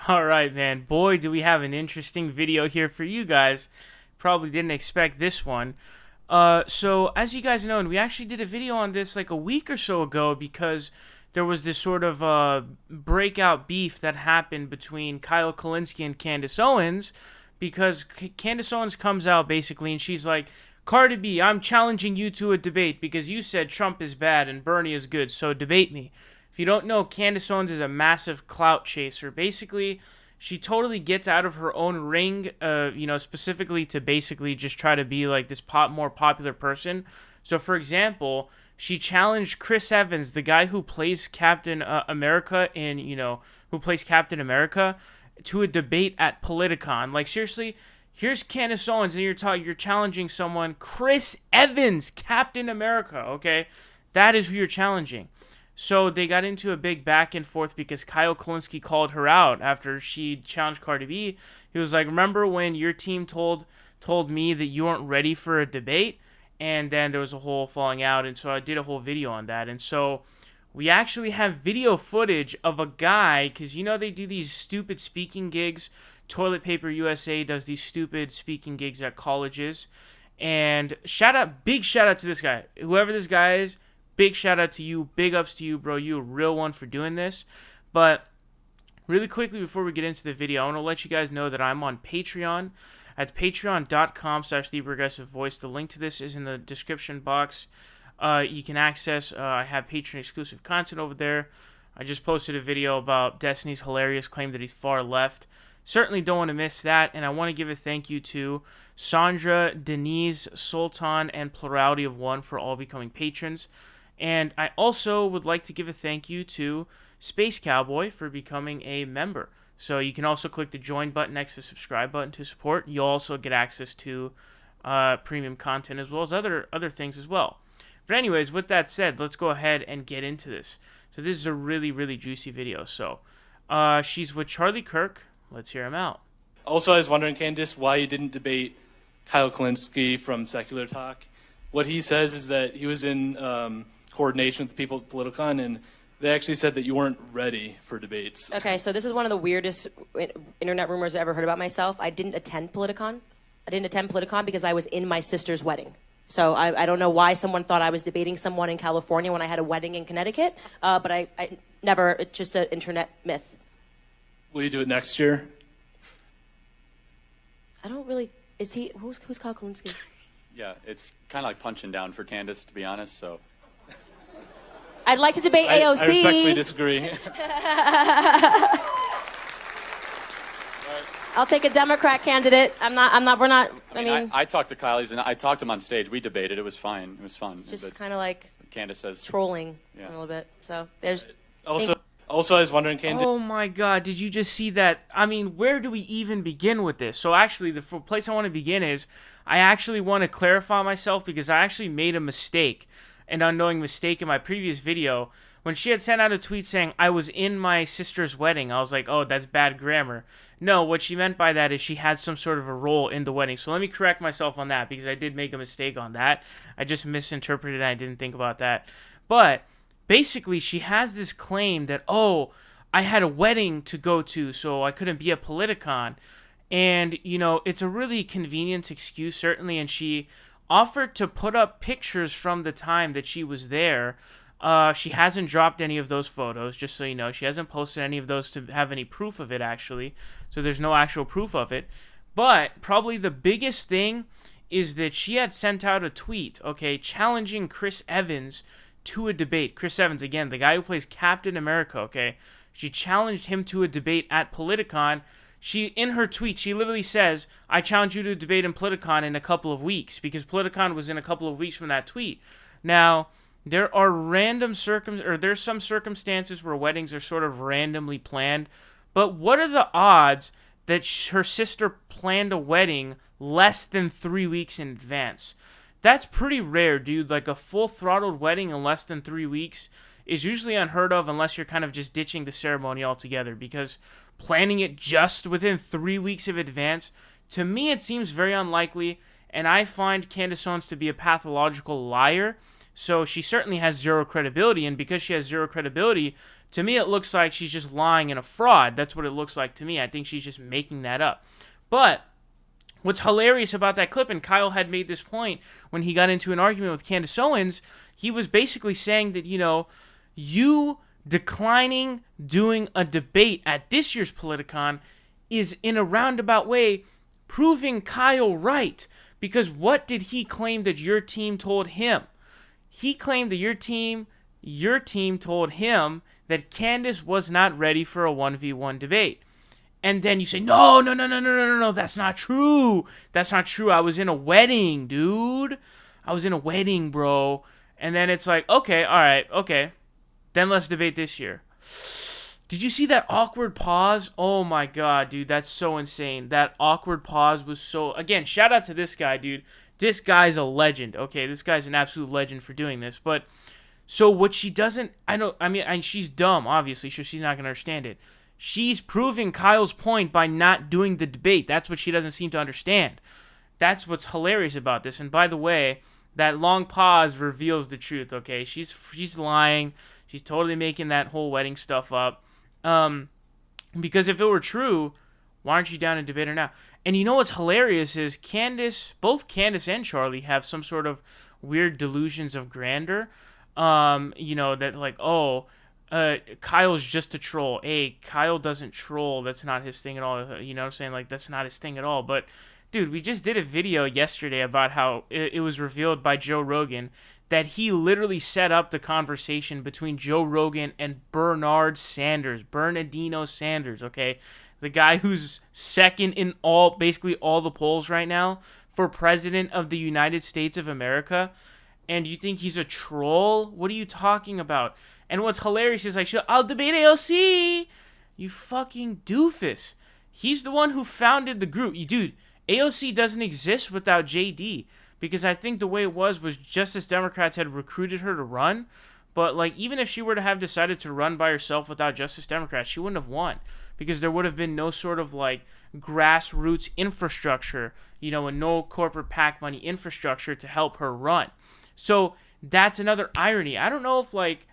All right, man. Boy, do we have an interesting video here for you guys. Probably didn't expect this one. So as you guys know, and we actually did a video on this like a week or so ago because there was this sort of breakout beef that happened between Kyle Kulinski and Candace Owens because Candace Owens comes out basically and she's like, Cardi B, I'm challenging you to a debate because you said Trump is bad and Bernie is good, so debate me. If you don't know, Candace Owens is a massive clout chaser. Basically, she totally gets out of her own ring, specifically to basically just try to be like this more popular person. So, for example, she challenged Chris Evans, the guy who plays Captain America who plays Captain America, to a debate at Politicon. Like, seriously, here's Candace Owens, and you're challenging someone, Chris Evans, Captain America, okay? That is who you're challenging. So they got into a big back and forth because Kyle Kulinski called her out after she challenged Cardi B. He was like, remember when your team told me that you weren't ready for a debate? And then there was a whole falling out, and so I did a whole video on that. And so we actually have video footage of a guy, because they do these stupid speaking gigs. Toilet Paper USA does these stupid speaking gigs at colleges. And big shout out to this guy. Whoever this guy is, big shout out to you. Big ups to you, bro. You a real one for doing this. But really quickly before we get into the video, I want to let you guys know that I'm on Patreon at patreon.com/theprogressivevoice. The link to this is in the description box. You can access, I have Patreon exclusive content over there. I just posted a video about Destiny's hilarious claim that he's far left. Certainly don't want to miss that. And I want to give a thank you to Sandra, Denise, Sultan, and Plurality of One for all becoming patrons. And I also would like to give a thank you to Space Cowboy for becoming a member. So you can also click the join button next to the subscribe button to support. You'll also get access to premium content as well as other things as well. But anyways, with that said, let's go ahead and get into this. So this is a really, really juicy video. So she's with Charlie Kirk. Let's hear him out. Also, I was wondering, Candace, why you didn't debate Kyle Kulinski from Secular Talk. What he says is that he was in coordination with the people at Politicon, and they actually said that you weren't ready for debates. Okay, so this is one of the weirdest internet rumors I ever heard about myself. I didn't attend Politicon. Because I was in my sister's wedding. So I don't know why someone thought I was debating someone in California when I had a wedding in Connecticut, but I never, it's just an internet myth. Will you do it next year? I don't really, who's Kyle Kulinski? Yeah, it's kind of like punching down for Candace, to be honest, so. I'd like to debate AOC. I respectfully disagree. I'll take a Democrat candidate. We're not, I talked to Kylie's, and I talked to him on stage. We debated. It was fine. It was fun. Just kind of like Candace says trolling a little bit. So there's... Also, I was wondering, Candace... Oh my god, did you just see that? I mean, where do we even begin with this? So actually, the place I want to begin is, I actually want to clarify myself because I actually made a mistake, an unknowing mistake in my previous video. When she had sent out a tweet saying, I was in my sister's wedding, I was like, oh, that's bad grammar. No, what she meant by that is she had some sort of a role in the wedding. So let me correct myself on that because I did make a mistake on that. I just misinterpreted it and I didn't think about that. But basically, she has this claim that, oh, I had a wedding to go to, so I couldn't be at Politicon. And, it's a really convenient excuse, certainly, and she offered to put up pictures from the time that she was there. She hasn't dropped any of those photos, just so you know. She hasn't posted any of those to have any proof of it, actually. So there's no actual proof of it. But probably the biggest thing is that she had sent out a tweet, okay, challenging Chris Evans to a debate. Chris Evans, again, the guy who plays Captain America, okay? She challenged him to a debate at Politicon. In her tweet, she literally says, I challenge you to a debate in Politicon in a couple of weeks, because Politicon was in a couple of weeks from that tweet. Now, there's some circumstances where weddings are sort of randomly planned, but what are the odds that her sister planned a wedding less than 3 weeks in advance? That's pretty rare, dude. Like a full throttled wedding in less than 3 weeks is usually unheard of unless you're kind of just ditching the ceremony altogether, because planning it just within 3 weeks of advance, to me it seems very unlikely, and I find Candace Owens to be a pathological liar. So she certainly has zero credibility, and because she has zero credibility, To me, it looks like she's just lying and a fraud. That's what it looks like to me. I think she's just making that up. But what's hilarious about that clip, and Kyle had made this point when he got into an argument with Candace Owens, he was basically saying that, you declining doing a debate at this year's Politicon is in a roundabout way proving Kyle right. Because what did he claim that your team told him? He claimed that your team told him that Candace was not ready for a 1v1 debate. And then you say, no, that's not true. That's not true. I was in a wedding, dude. I was in a wedding, bro. And then it's like, okay, all right, okay. Then let's debate this year. Did you see that awkward pause? Oh my god, dude, that's so insane. That awkward pause was so... Again, shout out to this guy, dude. This guy's a legend, okay? This guy's an absolute legend for doing this. But, so what she doesn't... she's dumb, obviously, so she's not going to understand it. She's proving Kyle's point by not doing the debate. That's what she doesn't seem to understand. That's what's hilarious about this. And by the way, that long pause reveals the truth, okay? She's lying. She's totally making that whole wedding stuff up. Because if it were true, why aren't you down to debate her now? And you know what's hilarious is both Candace and Charlie have some sort of weird delusions of grandeur. That like, Kyle's just a troll. Kyle doesn't troll. That's not his thing at all. You know what I'm saying? Like, that's not his thing at all. But, dude, we just did a video yesterday about how it was revealed by Joe Rogan that he literally set up the conversation between Joe Rogan and Bernardino Sanders, okay? The guy who's second in basically all the polls right now for president of the United States of America. And you think he's a troll? What are you talking about? And what's hilarious is like, I'll debate AOC. You fucking doofus. He's the one who founded the group. Dude, AOC doesn't exist without JD. Because I think the way it was Justice Democrats had recruited her to run. But, like, even if she were to have decided to run by herself without Justice Democrats, she wouldn't have won. Because there would have been no sort of, like, grassroots infrastructure, and no corporate PAC money infrastructure to help her run. So, that's another irony. I don't know if, like...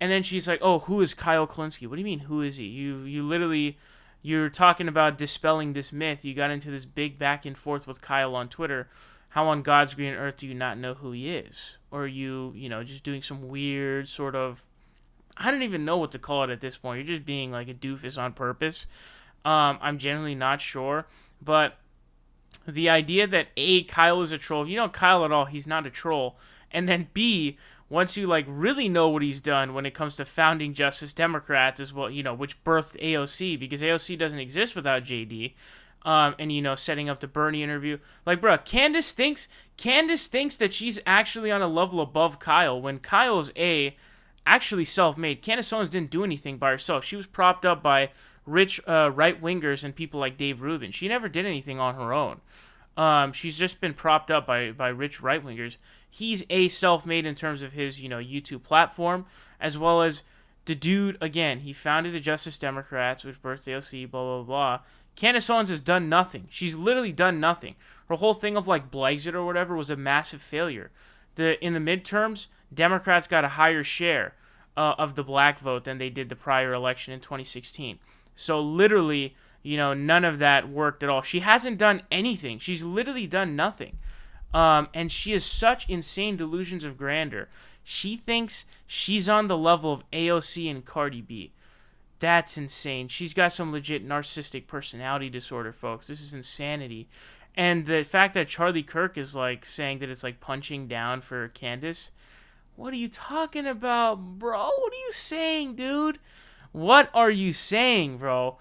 And then she's like, oh, who is Kyle Kulinski? What do you mean, who is he? You literally... You're talking about dispelling this myth. You got into this big back and forth with Kyle on Twitter. How on God's green earth do you not know who he is? Or are you, just doing some weird sort of... I don't even know what to call it at this point. You're just being like a doofus on purpose. I'm genuinely not sure. But the idea that A, Kyle is a troll. If you know Kyle at all, he's not a troll. And then B, once you like really know what he's done when it comes to founding Justice Democrats as well, which birthed AOC, because AOC doesn't exist without JD. And setting up the Bernie interview. Like, bro, Candace thinks that she's actually on a level above Kyle when Kyle's actually self-made. Candace Owens didn't do anything by herself. She was propped up by rich right-wingers and people like Dave Rubin. She never did anything on her own. She's just been propped up by rich right-wingers. He's self-made in terms of his, YouTube platform, as well as the dude, again, he founded the Justice Democrats, which birthed AOC, blah, blah, blah. Candace Owens has done nothing. She's literally done nothing. Her whole thing of like Brexit or whatever was a massive failure. In the midterms, Democrats got a higher share of the black vote than they did the prior election in 2016. So literally, none of that worked at all. She hasn't done anything. She's literally done nothing. And she has such insane delusions of grandeur. She thinks she's on the level of AOC and Cardi B. That's insane. She's got some legit narcissistic personality disorder, folks. This is insanity. And the fact that Charlie Kirk is like saying that it's like punching down for Candace. What are you talking about, bro? What are you saying, dude? What are you saying, bro?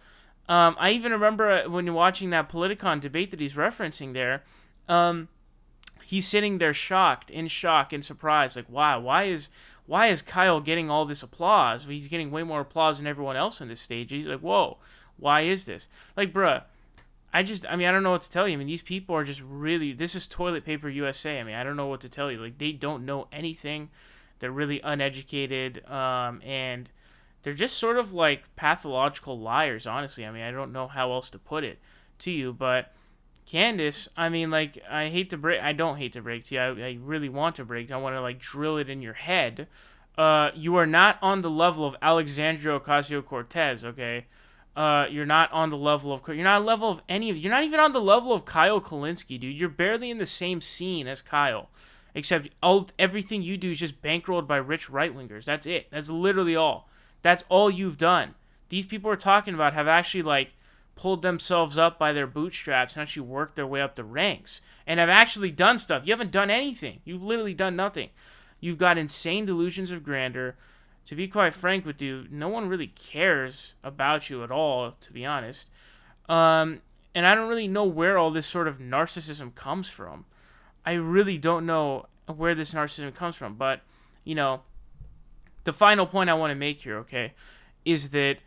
I even remember when you're watching that Politicon debate that he's referencing there. He's sitting there in shock and surprised. Like, wow, why is Kyle getting all this applause? He's getting way more applause than everyone else on this stage. He's like, whoa, why is this? Like, bruh, I don't know what to tell you. I mean, these people are just really, this is Toilet Paper USA. I mean, I don't know what to tell you. Like, they don't know anything. They're really uneducated, and they're just sort of like pathological liars, honestly. I mean, I don't know how else to put it to you, but Candace, I mean, like, I don't hate to break to you. I really want to break. I want to, like, drill it in your head. You are not on the level of Alexandria Ocasio-Cortez, okay? You're not on the level of... You're not on the level of any of... You're not even on the level of Kyle Kulinski, dude. You're barely in the same scene as Kyle. Except everything you do is just bankrolled by rich right-wingers. That's it. That's literally all. That's all you've done. These people we're talking about have actually, like, pulled themselves up by their bootstraps and actually worked their way up the ranks. And have actually done stuff. You haven't done anything. You've literally done nothing. You've got insane delusions of grandeur. To be quite frank with you, no one really cares about you at all, to be honest. And I don't really know where all this sort of narcissism comes from. I really don't know where this narcissism comes from. But, you know, the final point I want to make here, okay, is that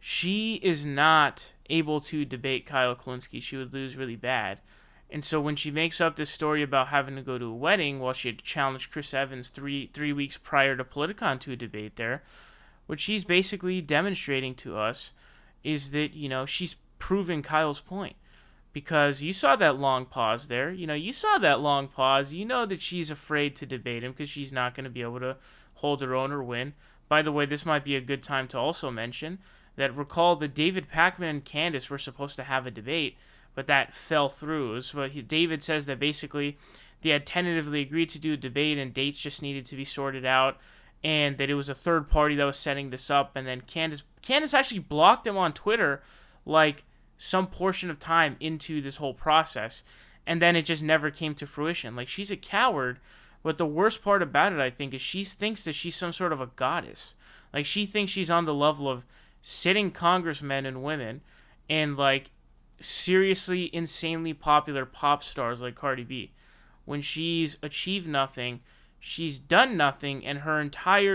she is not able to debate Kyle Kulinski. She would lose really bad. And so when she makes up this story about having to go to a wedding while she had challenged Chris Evans three weeks prior to Politicon to a debate there, what she's basically demonstrating to us is that, you know, she's proving Kyle's point. Because you saw that long pause there. You know, you saw that long pause. You know that she's afraid to debate him because she's not going to be able to hold her own or win. By the way, this might be a good time to also mention that recall that David Pakman and Candace were supposed to have a debate, but that fell through. So David says that basically they had tentatively agreed to do a debate and dates just needed to be sorted out, and that it was a third party that was setting this up. And then Candace actually blocked him on Twitter, like some portion of time into this whole process, and then it just never came to fruition. Like, she's a coward, but the worst part about it, I think, is she thinks that she's some sort of a goddess. Like, she thinks she's on the level of sitting congressmen and women and, like, seriously insanely popular pop stars like Cardi B, when she's achieved nothing, she's done nothing, and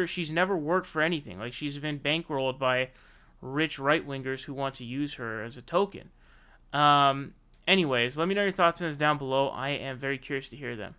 she's never worked for anything. Like, she's been bankrolled by rich right-wingers who want to use her as a token. Anyways, let me know your thoughts on this down below. I am very curious to hear them.